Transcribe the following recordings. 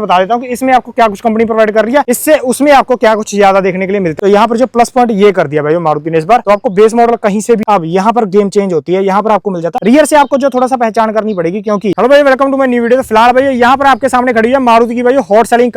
बता देता हूँ कि इसमें आपको क्या कुछ कंपनी प्रोवाइड कर रही है, इससे उसमें आपको क्या कुछ ज्यादा देखने के लिए मिलता है। तो यहाँ पर जो प्लस पॉइंट ये कर दिया भाई मारुति ने इस बार, तो आपको बेस मॉडल कहीं से भी अब यहाँ पर गेम चेंज होती है, यहाँ पर आपको मिल जाता है। रियर से आपको जो थोड़ा सा पहचान करनी पड़ेगी, क्योंकि हेलो भाई welcome to my new video. तो फिलहाल भाई यहाँ पर आपके सामने खड़ी है मारुति की भाई हॉट सेलिंग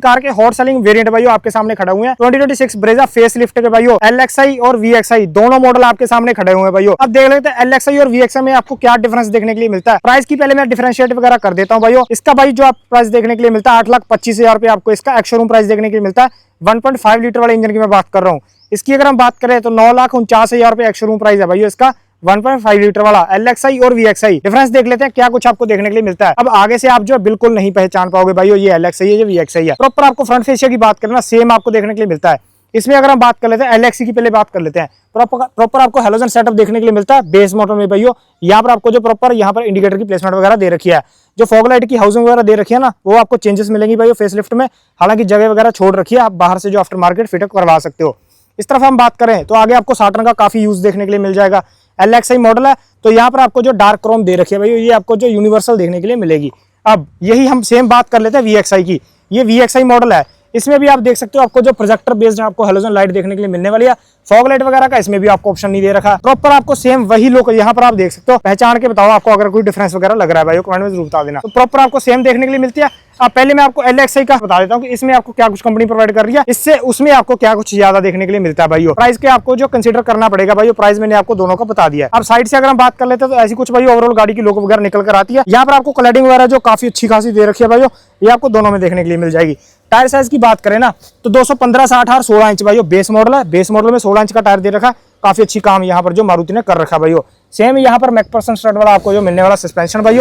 कार के हॉट सेलिंग वेरिएंट भाई आपके सामने खड़े हुए हैं। 2026 ब्रेजा फेस लिफ्ट के भाई LXi और VXi दोनों मॉडल आपके सामने खड़े हुए हैं भाई। अब देख लेते हैं LXi और VXi में आपको क्या डिफरेंस देखने के लिए मिलता है। प्राइस की पहले मैं डिफरेंशिएट वगैरह कर देता हूँ भाई। इसका भाई जो आप प्राइस देखने के लिए मिलता है 8,25,000 रुपए आपको इसका एक्स-शोरूम प्राइस देखने के लिए मिलता है। 1.5 लीटर वाले इंजन की मैं बात कर रहा हूँ। इसकी अगर हम बात करें तो 9,49,000 रुपए एक्स-शोरूम प्राइस है भाई इसका 1.5 लीटर वाला LXi और VXi। डिफरेंस देख लेते हैं क्या कुछ आपको देखने के लिए मिलता है। अब आगे से आप जो बिल्कुल नहीं पहचान पाओगे भाई ये LXi है, ये VXi है। प्रॉपर आपको फ्रंट फेसिया की बात करना सेम आपको देखने के लिए मिलता है। इसमें अगर हम बात कर लेते हैं LXi की पहले बात कर लेते हैं। प्रॉपर आपको हेलोजन सेटअप देखने के लिए मिलता है बेस मॉडल में भाइयों। यहाँ पर आपको जो प्रॉपर यहाँ पर इंडिकेटर की प्लेसमेंट वगैरह दे रखी है, जो फॉग लाइट की हाउसिंग वगैरह दे रखी है ना, वो आपको चेंजेस मिलेंगी भाई फेस लिफ्ट में। हालांकि जगह वगैरह छोड़ रखी है, आप बाहर से जो आफ्टर मार्केट फिटअप करवा सकते हो। इस तरफ हम बात करें तो आगे आपको साटर्न का काफी यूज देखने के लिए मिल जाएगा। LXi मॉडल है तो यहाँ पर आपको जो डार्क क्रोम दे रखी है भाई ये आपको जो यूनिवर्सल देखने के लिए मिलेगी। अब यही हम सेम बात कर लेते हैं VXi की। ये VXi मॉडल है, इसमें भी आप देख सकते हो आपको जो प्रोजेक्टर बेस्ड आपको हेलोजन लाइट देखने के लिए मिलने वाली है। फॉग लाइट वगैरह का इसमें भी आपको ऑप्शन नहीं दे रखा। प्रॉपर आपको सेम वही लोग यहाँ पर आप देख सकते हो। पहचान के बताओ आपको अगर कोई डिफरेंस वगैरह लग रहा है भाई कमेंट में जरूर बता देना। तो प्रॉपर आपको सेम देखने के लिए मिलती है। अब पहले मैं आपको LXi का बता देता हूँ कि इसमें आपको क्या कुछ कंपनी प्रोवाइड कर रही है, इससे उसमें आपको क्या कुछ ज्यादा देखने के लिए मिलता है भाई। प्राइस के आपको जो कंसीडर करना पड़ेगा भाई, प्राइस मैंने आपको दोनों का बता दिया। अब साइड से अगर हम बात कर लेते हैं तो ऐसी कुछ भाई ओवरऑल गाड़ी की लुक वगैरह निकल कर आती है। यहाँ पर आपको क्लैडिंग वगैरह जो काफी अच्छी खासी दे रखी है भाई, ये आपको दोनों में देखने के लिए मिल जाएगी। टायर साइज की बात करें ना तो 215, 60 और 16 इंच भाई बेस मॉडल है। बेस मॉडल में 16 इंच का टायर दे रखा है। काफी अच्छी काम यहाँ पर जो मारुति ने कर रखा है भाई। सेम यहाँ पर मैकफर्सन स्टड वाला आपको जो मिलने वाला सस्पेंशन भाई।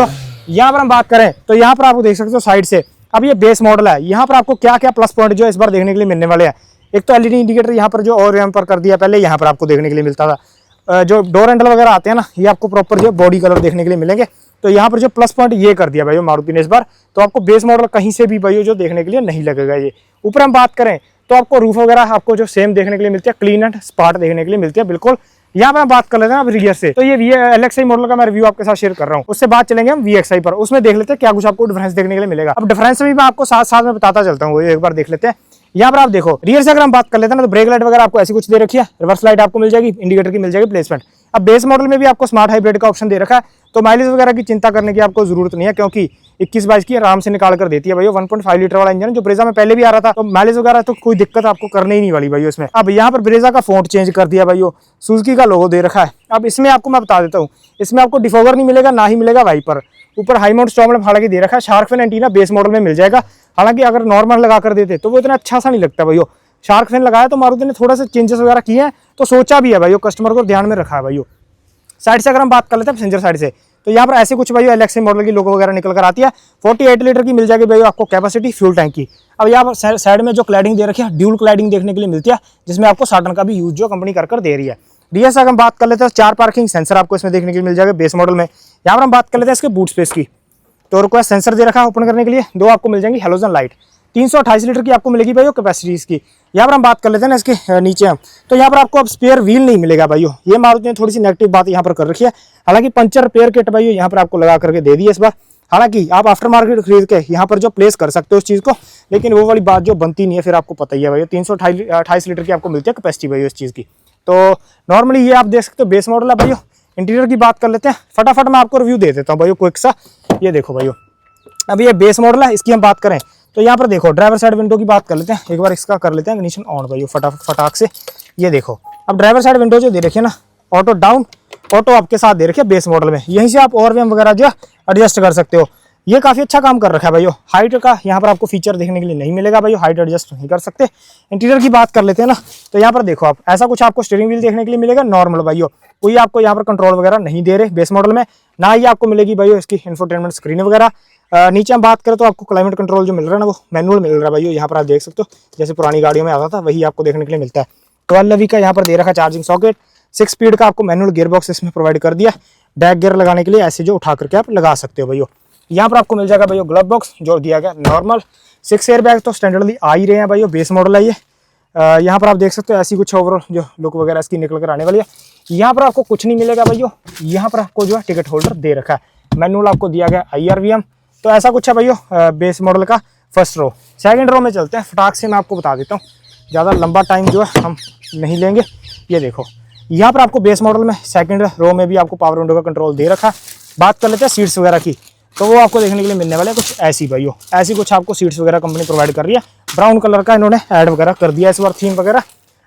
यहाँ पर हम बात करें तो यहाँ पर आपको देख सकते हो साइड से। अब ये बेस मॉडल है, यहाँ पर आपको क्या क्या प्लस पॉइंट जो इस बार देखने के लिए मिलने वाले हैं। एक तो LED इंडिकेटर यहाँ पर जो और पर कर दिया, पहले यहाँ पर आपको देखने के लिए मिलता था। जो डोर हैंडल वगैरह आते हैं ना, ये आपको प्रॉपर जो बॉडी कलर देखने के लिए मिलेंगे। तो यहाँ पर जो प्लस पॉइंट ये कर दिया भाई मारुति ने इस बार, तो आपको बेस मॉडल कहीं से भी भाई जो देखने के लिए नहीं लगेगा। ये ऊपर हम बात करें तो आपको रूफ वगैरह आपको जो सेम देखने के लिए मिलती है, क्लीन एंड स्पॉट देखने के लिए मिलती है बिल्कुल। यहाँ पर हम बात कर लेते हैं अब रियर से। तो ये LXi मॉडल का मैं रिव्यू आपके साथ शेयर कर रहा हूँ, उससे बात चलेंगे हम VXi पर। उसमें देख लेते हैं क्या कुछ आपको डिफरेंस देखने के लिए मिलेगा। अब डिफरेंस भी मैं आपको साथ साथ में बताता चलता हूँ, एक बार देख लेते हैं। यहाँ पर आप देखो रियर से अगर हम बात कर लेते हैं ना तो ब्रेक लाइट वगैरह आपको ऐसी कुछ दे रखी है, रिवर्स लाइट आपको मिल जाएगी, इंडिकेटर की मिल जाएगी प्लेसमेंट। अब बेस मॉडल में भी आपको स्मार्ट हाइब्रिड का ऑप्शन दे रखा है, तो माइलेज वगैरह की चिंता करने की आपको जरूरत नहीं है, क्योंकि 21-22 की आराम से निकाल कर देती है भाई। 1.5 लीटर वाला इंजन जो ब्रेजा में पहले भी आ रहा था, तो माइलेज वगैरह तो कोई दिक्कत आपको करने ही नहीं वाली भाई इसमें। अब यहाँ पर ब्रेजा का फॉन्ट चेंज कर दिया भाई, सुजुकी का लोगो दे रखा है। अब इसमें आपको मैं बता देता हूँ, इसमें आपको डिफॉगर नहीं मिलेगा, ना ही मिलेगा वाइपर। ऊपर हाई माउंट स्टॉप लैंप हालांकि दे रखा है, shark fin antenna base model में मिल जाएगा। हालांकि अगर नॉर्मल लगा कर देते तो वो इतना अच्छा सा नहीं लगता भाई। शार्क फिन लगाया तो मारुति ने थोड़ा सा चेंजेस वगैरह किए हैं, तो सोचा भी है भाई, कस्टमर को ध्यान में रखा है भाई। साइड से अगर हम बात कर लेते हैं पैसेंजर साइड से, तो यहाँ पर ऐसे कुछ भाई LXi मॉडल की लोगो वगैरह निकल कर आती है। 48 लीटर की मिल जाएगी भाई आपको कैपेसिटी फ्यूल टैंक की। अब यहाँ पर साइड में जो क्लैडिंग दे रखी है, ड्यूल क्लैडिंग देखने के लिए मिलती है, जिसमें आपको साटर्न का भी यूज जो कंपनी कर दे रही है। रियर से अगर हम बात कर लेते हैं 4 पार्किंग सेंसर आपको इसमें देखने के लिए मिल जाएगा बेस मॉडल में। यहाँ पर हम बात कर लेते हैं इसके बूट स्पेस की, तो रिक्वेस्ट सेंसर दे रखा है ओपन करने के लिए। 2 आपको मिल जाएंगी हेलोजन लाइट। 328 लीटर की आपको मिलेगी भाई कैपेसिटी इसकी। यहाँ पर हम बात कर लेते हैं ना इसके नीचे हम, तो यहाँ पर आपको अब स्पेयर व्हील नहीं मिलेगा भाई। ये मारुति ने थोड़ी सी नेगेटिव बात यहाँ पर कर रखी है। हालांकि पंचर रिपेयर किट भाई यहाँ पर आपको लगा करके दे दी है इस बार। हालांकि आप आफ्टर मार्केट खरीद के यहाँ पर जो प्लेस कर सकते हो उस चीज़ को, लेकिन वो वाली बात जो बनती नहीं है, फिर आपको पता ही है भाई। 328 लीटर की आपको मिलती है कैपेसिटी भाई उस चीज़ की। तो नॉर्मली ये आप देख सकते हो बेस मॉडल है भाई। इंटीरियर की बात कर लेते हैं फटाफट, मैं आपको रिव्यू दे देता हूँ भाई क्विक सा। ये देखो भाई, अब ये बेस मॉडल है, इसकी हम बात करें तो यहाँ पर देखो ड्राइवर साइड विंडो की बात कर लेते हैं। एक बार इसका कर लेते हैं ignition ऑन भाई फटाक से। ये देखो अब ड्राइवर साइड विंडो जो दे रखी है ना, ऑटो डाउन ऑटो आपके साथ दे रखी है बेस मॉडल में। यहीं से आप ओवरवेम वगैरह जो एडजस्ट कर सकते हो। ये काफी अच्छा काम कर रखा है भाई। हाइट का यहाँ पर आपको फीचर देखने के लिए नहीं मिलेगा भाई, हाइट एडजस्ट नहीं कर सकते। इंटीरियर की बात कर लेते हैं ना, तो यहाँ पर देखो आप ऐसा कुछ आपको स्टीयरिंग व्हील देखने के लिए मिलेगा नॉर्मल भाई। कोई आपको यहाँ पर कंट्रोल वगैरह नहीं दे रहे बेस मॉडल में, ना ही आपको मिलेगी भाई इसकी इंफोटेनमेंट स्क्रीन वगैरह। नीचे हम बात करें तो आपको क्लाइमेट कंट्रोल जो मिल रहा है ना, वो मैनुअल मिल रहा है भाई। यहाँ पर आप देख सकते हो, जैसे पुरानी गाड़ियों में आता था वही आपको देखने के लिए मिलता है। 12 का यहाँ पर दे रखा चार्जिंग सॉकेट। 6 स्पीड का आपको मैनुअल गियर बॉक्स इसमें प्रोवाइड कर दिया। बैक गियर लगाने के लिए ऐसे जो उठा करके आप लगा सकते हो भाई। यहाँ पर आपको मिल जाएगा भाई ग्लव बॉक्स जो दिया गया नॉर्मल। 6 एयर बैग तो स्टैंडर्डली आ ही रहे हैं भाई, बेस मॉडल है ये। यहाँ पर आप देख सकते हो ऐसी कुछ ओवरऑल जो लुक वगैरह इसकी निकल कर आने वाली है। यहाँ पर आपको कुछ नहीं मिलेगा भाई। यहाँ पर आपको जो है टिकट होल्डर दे रखा है। मैनुअल आपको दिया गया IRVM। तो ऐसा कुछ है भाई बेस मॉडल का। First row. सेकंड रो में चलते हैं, फटाक से मैं आपको बता देता हूँ, ज़्यादा लंबा टाइम जो है हम नहीं लेंगे। ये देखो यहाँ पर आपको बेस मॉडल में सेकंड रो में भी आपको पावर विंडो का कंट्रोल दे रखा है। बात कर लेते हैं सीट्स वगैरह की, तो वो आपको देखने के लिए मिलने वाले हैं कुछ ऐसी भाइयों, ऐसी कुछ आपको सीट्स वगैरह कंपनी प्रोवाइड कर रही है। ब्राउन कलर का इन्होंने ऐड वगैरह कर दिया इस बार, थीम वगैरह।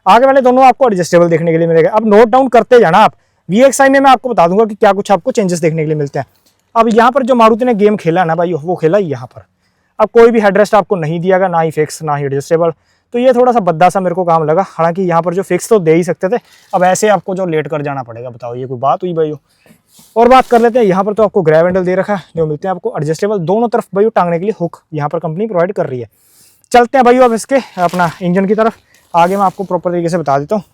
आगे वाले दोनों आपको एडजस्टेबल देखने के लिए मिलेगा। अब नोट डाउन करते जाना आप, VXI में मैं आपको बता दूंगा कि क्या कुछ आपको चेंजेस देखने के लिए मिलते हैं। अब यहाँ पर जो मारुति ने गेम खेला ना भाइयों, वो खेला यहाँ पर। अब कोई भी हेडरेस्ट आपको नहीं दिया गया, ना ही फिक्स ना ही एडजस्टेबल, तो ये थोड़ा सा बद्दा सा मेरे को काम लगा। हालांकि यहाँ पर जो फिक्स तो दे ही सकते थे, अब ऐसे आपको जो लेट कर जाना पड़ेगा, बताओ ये कोई बात हुई भाइयों। और बात कर लेते हैं, यहाँ पर तो आपको ग्रैब हैंडल दे रखा है, जो मिलते हैं आपको एडजस्टेबल दोनों तरफ भाइयों टांगने के लिए हुक यहाँ पर कंपनी प्रोवाइड कर रही है। चलते हैं भाइयों अब इसके अपना इंजन की तरफ, आगे मैं आपको प्रॉपर तरीके से बता देता हूँ।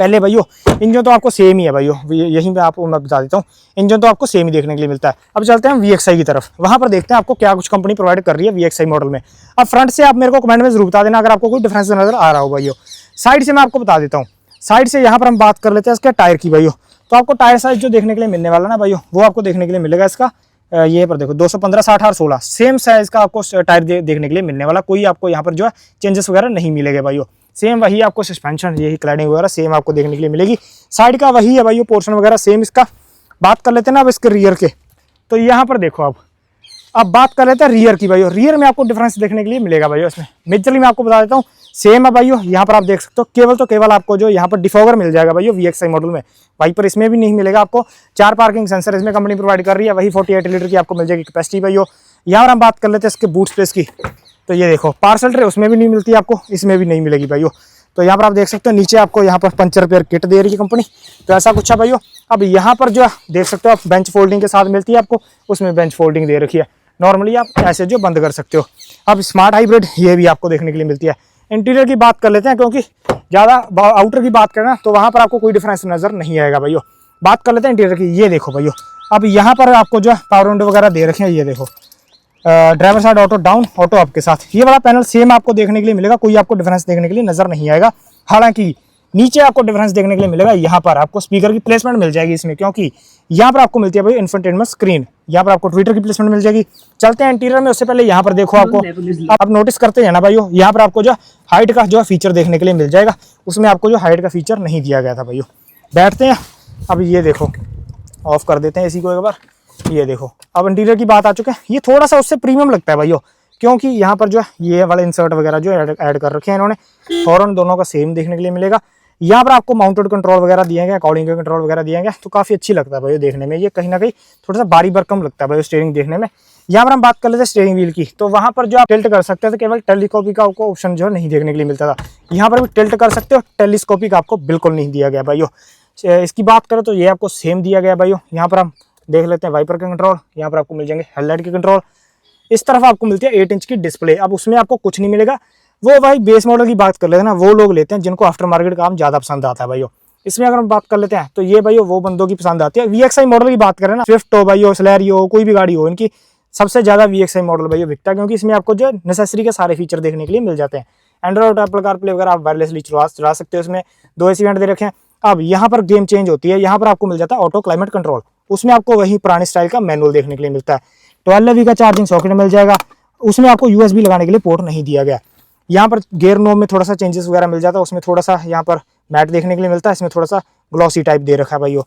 पहले भाइयों इंजन तो आपको सेम ही है भाइयों, यहीं पे आपको मैं बता देता हूँ, इंजन तो आपको सेम ही देखने के लिए मिलता है। अब चलते हैं VXI की तरफ, वहाँ पर देखते हैं आपको क्या कुछ कंपनी प्रोवाइड कर रही है VXI मॉडल में। अब फ्रंट से आप मेरे को कमेंट में जरूर बता देना अगर आपको कोई डिफरेंस नजर आ रहा हो भाइयों। साइड से मैं आपको बता देता हूँ, साइड से यहाँ पर हम बात कर लेते हैं इसके टायर की भाइयों। तो आपको टायर साइज जो देखने के लिए मिलने वाला ना भाइयों, वो आपको देखने के लिए मिलेगा इसका ये पर देखो 215, 60 और 16 सेम साइज का आपको टायर देखने के लिए मिलने वाला। कोई आपको यहाँ पर जो है चेंजेस वगैरह नहीं मिलेंगे भाइयों। सेम वही आपको सस्पेंशन, यही क्लैडिंग वगैरह सेम आपको देखने के लिए मिलेगी। साइड का वही है भाइयों, पोर्शन वगैरह सेम इसका। बात कर लेते हैं ना अब इसके रियर के, तो यहाँ पर देखो आप, अब बात कर लेते हैं रियर की भाइयों। रियर में आपको डिफरेंस देखने के लिए मिलेगा भाइयों। इसमें मेजरली मैं आपको बता देता हूँ, सेम है भाइयों। यहाँ पर आप देख सकते हो केवल आपको जो यहाँ पर डिफॉगर मिल जाएगा भाइयों VXI मॉडल में। वाइपर इसमें भी नहीं मिलेगा आपको। 4 पार्किंग सेंसर इसमें कंपनी प्रोवाइड कर रही है, वही 48 लीटर की आपको मिल जाएगी कैपेसिटी भाइयों। यहाँ पर हम बात कर लेते हैं इसके बूट स्पेस की, तो ये देखो पार्सल ट्रे उसमें भी नहीं मिलती आपको, इसमें भी नहीं मिलेगी भाइयों। तो यहाँ पर आप देख सकते हो नीचे आपको यहाँ पर पंचर रिपेयर किट दे रही है कंपनी, तो ऐसा कुछ है भाइयों। अब यहाँ पर जो देख सकते हो आप बेंच फोल्डिंग के साथ मिलती है आपको, उसमें बेंच फोल्डिंग दे रखी है। नॉर्मली आप ऐसे जो बंद कर सकते हो। अब स्मार्ट हाइब्रिड ये भी आपको देखने के लिए मिलती है। इंटीरियर की बात कर लेते हैं, क्योंकि ज़्यादा आउटर की बात करना तो वहाँ पर आपको कोई डिफरेंस नजर नहीं आएगा भाइयों। बात कर लेते हैं इंटीरियर की, ये देखो भाइयों। अब यहाँ पर आपको जो पावर विंडो वगैरह दे रखे हैं, ये देखो driver side auto down, auto up के साथ ये वाला पैनल सेम आपको देखने के लिए मिलेगा। कोई आपको डिफरेंस देखने के लिए नजर नहीं आएगा। हालांकि नीचे आपको डिफरेंस देखने के लिए मिलेगा, यहाँ पर आपको स्पीकर की प्लेसमेंट मिल जाएगी इसमें, क्योंकि यहाँ पर आपको मिलती है भाई इंफोटेनमेंट स्क्रीन, यहाँ पर आपको ट्विटर की प्लेसमेंट मिल जाएगी। चलते हैं इंटीरियर में, उससे पहले यहाँ पर देखो आपको, आप नोटिस करते हैं ना भाइयों, यहाँ पर आपको जो हाइट का जो फीचर देखने के लिए मिल जाएगा, उसमें आपको जो हाइट का फीचर नहीं दिया गया था भाइयों। बैठते हैं अब, ये देखो ऑफ कर देते हैं इसी को एक बार। ये देखो अब इंटीरियर की बात आ चुके हैं, ये थोड़ा सा उससे प्रीमियम लगता है भाइयों, क्योंकि यहाँ पर जो है ये वाला इंसर्ट वगैरह जो ऐड कर रखे हैं इन्होंने। हॉर्न दोनों का सेम देखने के लिए मिलेगा। यहाँ पर आपको माउंटेड कंट्रोल वगैरह दिए गए, अकॉर्डिंग के कंट्रोल वगैरह दिए गए, तो काफी अच्छी लगता है भाई देखने में। ये कहीं ना कहीं थोड़ा सा भारी भरकम लगता है भाई स्टीयरिंग देखने में। यहाँ पर हम बात कर लेते हैं स्टीयरिंग व्हील की, तो वहाँ पर जो आप टिल्ट कर सकते थे, केवल टेलीस्कोपिक का आपको ऑप्शन जो नहीं देखने के लिए मिलता था। यहाँ पर भी टिल्ट कर सकते हो, टेलीस्कोपिक आपको बिल्कुल नहीं दिया गया भाइयों। इसकी बात करें तो ये आपको सेम दिया गया भाइयों। यहाँ पर हम देख लेते हैं वाइपर के कंट्रोल, यहाँ पर आपको मिल जाएंगे हेडलाइट के कंट्रोल। इस तरफ आपको मिलती है 8 इंच की डिस्प्ले। अब उसमें आपको कुछ नहीं मिलेगा, वो भाई बेस मॉडल की बात कर लेते हैं ना, वो लोग लेते हैं जिनको आफ्टर मार्केट काम ज्यादा पसंद आता है भाइयों। इसमें अगर हम बात कर लेते हैं तो ये भाइयों वो बंदों की पसंद आती है। VXI मॉडल की बात करें ना, स्विफ्ट हो भाइयों, स्लैरियो हो, कोई भी गाड़ी हो, इनकी सबसे ज्यादा VXI मॉडल भाइयों बिकता है, क्योंकि इसमें आपको जो नेसेसरी के सारे फीचर देखने के लिए मिल जाते हैं। एंड्रॉइड, एप्पल कारप्ले वगैरह आप वायरलेसली चला सकते हो। इसमें 2 AC वेंट दे रखे हैं। अब यहाँ पर गेम चेंज होती है, यहाँ पर आपको मिल जाता है ऑटो क्लाइमेट कंट्रोल। उसमें आपको वही पुराने स्टाइल का मैनुअल देखने के लिए मिलता है। 12V का चार्जिंग सॉकेट मिल जाएगा, उसमें आपको USB लगाने के लिए पोर्ट नहीं दिया गया। यहाँ पर गियर नोब में थोड़ा सा चेंजेस वगैरह मिल जाता है, उसमें थोड़ा सा यहाँ पर मैट देखने के लिए मिलता है, इसमें थोड़ा सा ग्लॉसी टाइप दे रखा है भाइयों।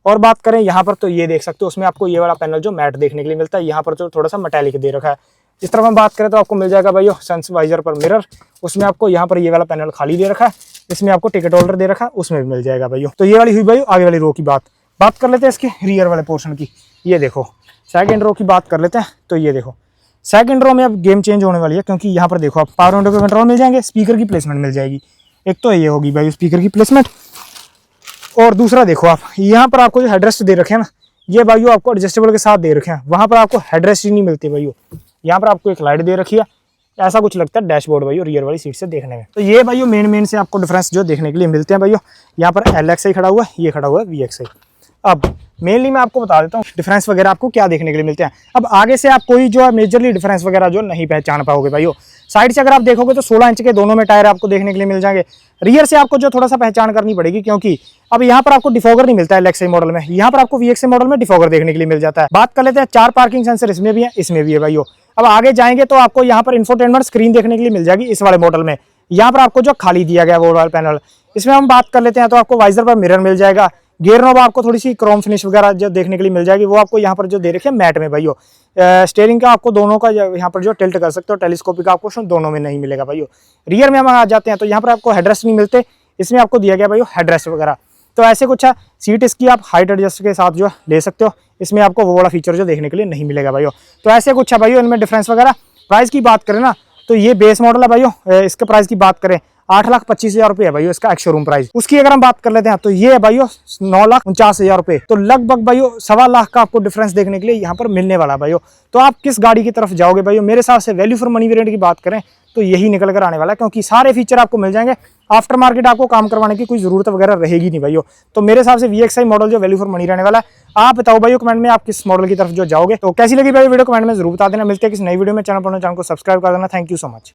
और बात करें यहाँ पर तो ये देख सकते हो, उसमें आपको ये वाला पैनल जो मैट देखने के लिए मिलता है, यहाँ पर जो थोड़ा सा मेटालिक दे रखा है। इस तरफ हम बात करें तो आपको मिल जाएगा भाइयों सनवाइजर पर मिरर, उसमें आपको यहाँ पर ये वाला पैनल खाली दे रखा है, इसमें आपको टिकट होल्डर दे रखा है, उसमें भी मिल जाएगा भाइयों। तो ये वाली हुई भाइयों आगे वाली रो की बात कर लेते हैं इसके रियर वाले पोर्शन की। ये देखो सेकंड रो की बात कर लेते हैं, तो ये देखो सेकंड रो में अब गेम चेंज होने वाली है, क्योंकि यहाँ पर देखो आप पावर विंडो के कंट्रोल मिल जाएंगे, स्पीकर की प्लेसमेंट मिल जाएगी। एक तो ये होगी भाई स्पीकर की प्लेसमेंट, और दूसरा देखो आप यहाँ पर आपको जो हेडरेस्ट दे रखे हैं ना, ये भाइयों आपको एडजस्टेबल के साथ दे रखे हैं। वहां पर आपको हेडरेस्ट ही नहीं मिलती भाइयों। यहाँ पर आपको एक लाइट दे रखी है, ऐसा कुछ लगता है डैशबोर्ड भाइयों रियर वाली सीट से देखने में। तो ये भाइयों मेन से आपको डिफरेंस जो देखने के लिए मिलते हैं भाइयों। यहाँ पर LXI खड़ा हुआ है, ये खड़ा हुआ है VXI। अब मेनली मैं आपको बता देता हूँ डिफरेंस वगैरह आपको क्या देखने के लिए मिलते हैं। अब आगे से आप कोई जो है मेजरली डिफरेंस वगैरह जो नहीं पहचान पाओगे भाइयों। साइड से अगर आप देखोगे तो 16 इंच के दोनों में टायर आपको देखने के लिए मिल जाएंगे। रियर से आपको जो थोड़ा सा पहचान करनी पड़ेगी, क्योंकि अब यहाँ पर आपको डिफॉगर नहीं मिलता है LXI मॉडल में, यहाँ पर आपको VXI मॉडल में डिफॉगर देखने के लिए मिल जाता है। बात कर लेते हैं 4 पार्किंग सेंसर इसमें भी है, इसमें भी है भाइयों। अब आगे जाएंगे तो आपको यहाँ पर इंफोटेनमेंट स्क्रीन देखने के लिए मिल जाएगी इस वाले मॉडल में। यहाँ पर आपको जो खाली दिया गया वो वाला पैनल, इसमें हम बात कर लेते हैं तो आपको वाइजर पर मिरर मिल जाएगा। गियर नॉब आपको थोड़ी सी क्रोम फिनिश वगैरह जो देखने के लिए मिल जाएगी, वो आपको यहाँ पर जो दे रखे हैं मैट में भाइयों। स्टीयरिंग का आपको दोनों का यहाँ पर जो टिल्ट कर सकते हो, टेलीस्कोपिक आपको दोनों में नहीं मिलेगा भाइयों। रियर में हम आ जाते हैं तो यहाँ पर आपको हेडरेस्ट नहीं मिलते, इसमें आपको दिया गया भाइयों हेडरेस्ट वगैरह। तो ऐसे कुछ है। सीट इसकी आप हाइट एडजस्ट के साथ जो ले सकते हो, इसमें आपको वो वाला फीचर जो देखने के लिए नहीं मिलेगा भाइयों। तो ऐसे कुछ है भाइयों इनमें डिफरेंस वगैरह। प्राइस की बात करें ना तो ये बेस मॉडल है भाइयों, इसके प्राइस की बात करें 8,25,000 रुपये है भाइयों इसका एक्स शोरूम प्राइस। उसकी अगर हम बात कर लेते हैं तो ये है भाइयों 9,49,000 रुपये। तो लगभग भाइयों 1.25 लाख का आपको डिफरेंस देखने के लिए यहाँ पर मिलने वाला है भाइयों। तो आप किस गाड़ी की तरफ जाओगे भाइयों? मेरे हिसाब से वैल्यू फॉर मनी वेरिएंट की बात करें तो यही निकल कर आने वाला है, क्योंकि सारे फीचर आपको मिल जाएंगे। आफ्टर मार्केट आपको काम करवाने की कोई जरूरत वगैरह रहेगी नहीं भाइयों। तो मेरे हिसाब से VXI मॉडल जो वैल्यू फॉर मनी रहने वाला है। आप बताओ भाइयों कमेंट में आप किस मॉडल की तरफ जो जाओगे। तो कैसी लगी भाई वीडियो कमेंट में जरूर बता देना। मिलते हैं किसी नई वीडियो में। चैनल पर चैनल को सब्सक्राइब कर देना। Thank you so much.